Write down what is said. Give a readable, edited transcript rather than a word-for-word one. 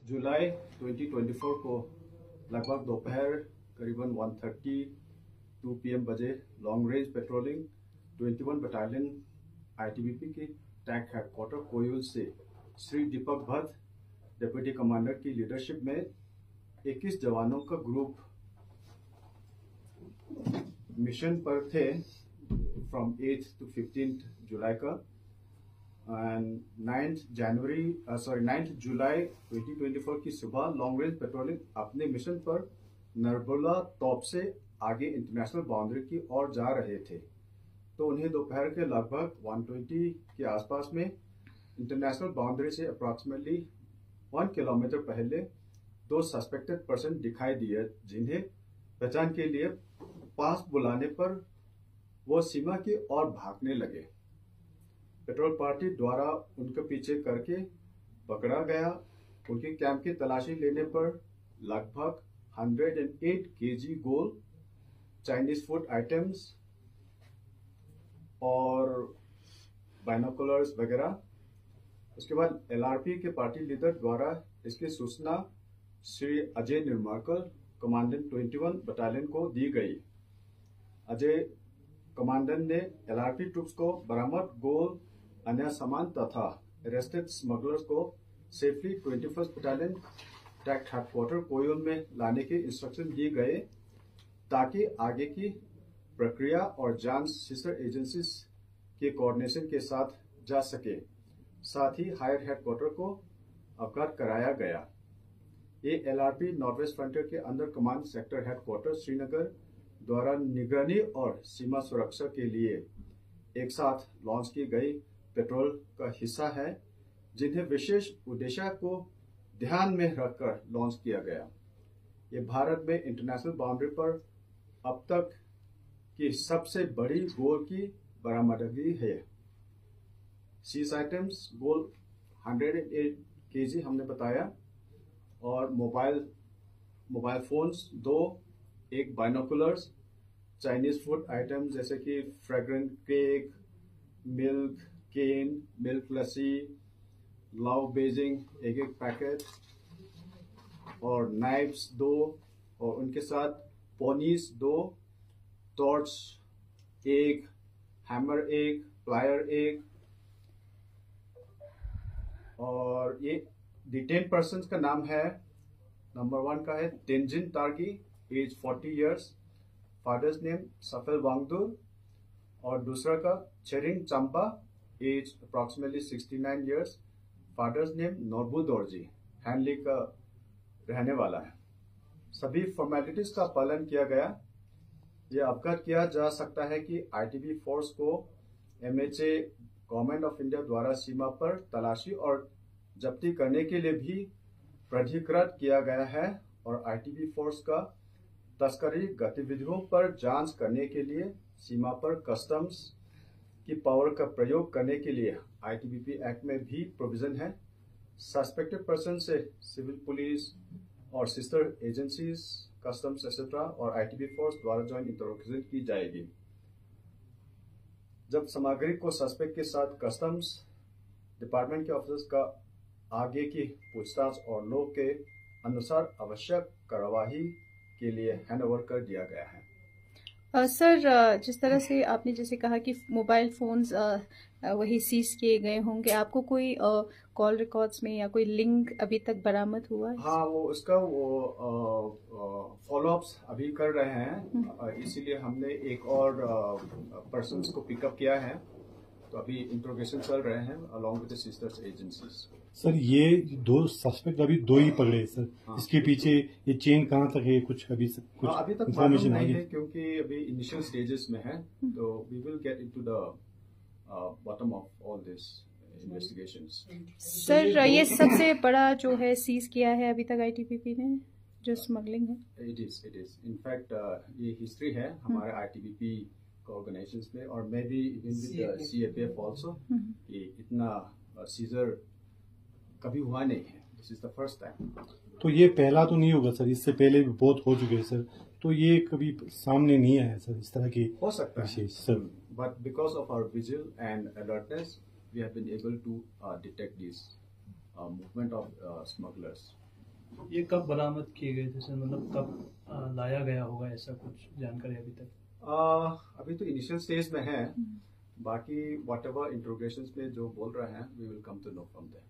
जुलाई 2024 को लगभग दोपहर करीबन 1:32 PM बजे long range patrolling 21 battalion ITBP की टैंक हेडक्वार्टर कोयल से श्री दीपक भट्ट डिप्टी कमांडर की लीडरशिप में 21 जवानों का ग्रुप मिशन पर थे फ्रॉम 8th to 15th जुलाई का एंड 9th जुलाई 2024 की सुबह लॉन्ग रेंज पेट्रोलिंग अपने मिशन पर नरबुला तोप से आगे इंटरनेशनल बाउंड्री की ओर जा रहे थे तो उन्हें दोपहर के लगभग 1:20 के आसपास में इंटरनेशनल बाउंड्री से अप्रॉक्सीमेटली 1 किलोमीटर पहले 2 सस्पेक्टेड पर्सन दिखाई दिए जिन्हें पहचान के लिए पास बुलाने पर वो सीमा की ओर भागने लगे। पेट्रोल पार्टी द्वारा उनके पीछे करके पकड़ा गया। उनके कैंप की तलाशी लेने पर लगभग 108 kg gold, Chinese food items और बाइनोकुलर्स वगैरह। उसके बाद LRP के पार्टी लीडर द्वारा इसकी सूचना श्री अजय निर्माकर कमांडेंट 21 बटालियन को दी गई। अजय कमांडेंट ने LRP ट्रूप्स को बरामद गोल्ड, अन्य सामान तथा अरेस्टेड स्मगलर्स को safely 21st battalion tank headquarter Koyal में लाने के इंस्ट्रक्शन दिए गए ताकि आगे की प्रक्रिया और जांच सिस्टर एजेंसीज के कोऑर्डिनेशन के साथ जा सके। साथ ही हायर हेडक्वार्टर को अवगत कराया गया। ये LRP नॉर्थ वेस्ट फ्रंटियर के under command sector headquarter Srinagar द्वारा निगरानी और सीमा सुरक्षा के लिए एक साथ लॉन्च की गई पेट्रोल का हिस्सा है जिन्हें विशेष उद्देश्य को ध्यान में रखकर लॉन्च किया गया। ये भारत में इंटरनेशनल बाउंड्री पर अब तक की सबसे बड़ी गोल्ड की बरामदगी है। सीज आइटम्स गोल्ड 108 kg हमने बताया और मोबाइल फोन्स 2, एक बाइनोकुलर्स, चाइनीज फूड आइटम्स जैसे कि फ्रेग्रेंट केक, मिल्क केन, मिल्क लस्सी, लव बेजिंग एक पैकेट और नाइफ्स 2 और उनके साथ पोनीस 2, टॉर्च 1, हैमर 1, प्लायर 1 और ये डिटेन पर्सन का नाम है। नंबर 1 का है Tenzin Targi, age 40 years, father's name Safel Wangdur और दूसरा का Tsering Champa, age approximately 69 years, father's name Norbu Dorje, Hanle का रहने वाला है। सभी फॉर्मेलिटीज का पालन किया गया। यह अवगत किया जा सकता है कि ITBP फोर्स को MHA गवर्नमेंट ऑफ इंडिया द्वारा सीमा पर तलाशी और जब्ती करने के लिए भी प्राधिकृत किया गया है और ITBP फोर्स का तस्करी गतिविधियों पर जांच करने के लिए सीमा पर कस्टम्स की पावर का प्रयोग करने के लिए ITBP एक्ट में भी प्रोविजन है। सस्पेक्टेड पर्सन से सिविल पुलिस और सिस्टर एजेंसीज, कस्टम्स एक्सेट्रा और ITBP फोर्स द्वारा ज्वाइंट इंटरोगेशन की जाएगी। जब सामग्री को सस्पेक्ट के साथ कस्टम्स डिपार्टमेंट के ऑफिसर्स का आगे की पूछताछ और लॉ के अनुसार आवश्यक कार्यवाही के लिए हैंडओवर कर दिया गया है। सर, जिस तरह से आपने जैसे कहा कि मोबाइल फोन्स वही सीज किए गए होंगे, आपको कोई कॉल रिकॉर्ड्स में या कोई लिंक अभी तक बरामद हुआ है? हाँ, वो फॉलोअप्स अभी कर रहे हैं, इसीलिए हमने एक और पर्सन्स को पिकअप किया है तो अभी इंट्रोगेशन चल रहे हैं along with the sisters agencies. Sir, ये 2 सस्पेक्ट अभी 2 ही पकड़े हैं सर। हाँ। इसके पीछे ये चेन कहाँ तक है कुछ अभी तक इन्फॉर्मेशन नहीं है क्योंकि अभी इनिशियल स्टेजेस में है तो we will get into the bottom of all this investigations. Sir, ये सबसे बड़ा जो है सीज किया है अभी तक ITBP ने जो स्मगलिंग है? इट इज इनफैक्ट ये हिस्ट्री है हमारे ITBP ऑर्गेनाइजेशंस में और may be even with CFF also कि इतना सीजर कभी हुआ नहीं है। This is the first time. तो ये पहला तो नहीं होगा सर, इससे पहले भी बहुत हो चुके हैं सर, तो ये कभी सामने नहीं आया सर इस तरह की? हो सकता है sir, but because of our vigil and alertness we have been able to detect this movement of smugglers. ये कब बरामद किए गए थे सर, मतलब कब लाया गया होगा, ऐसा कुछ जानकारी अभी तक? अभी तो इनिशियल स्टेज में है, बाकी व्हाट एवर इंट्रोगेशन में जो बोल रहे हैं we will come to know from there.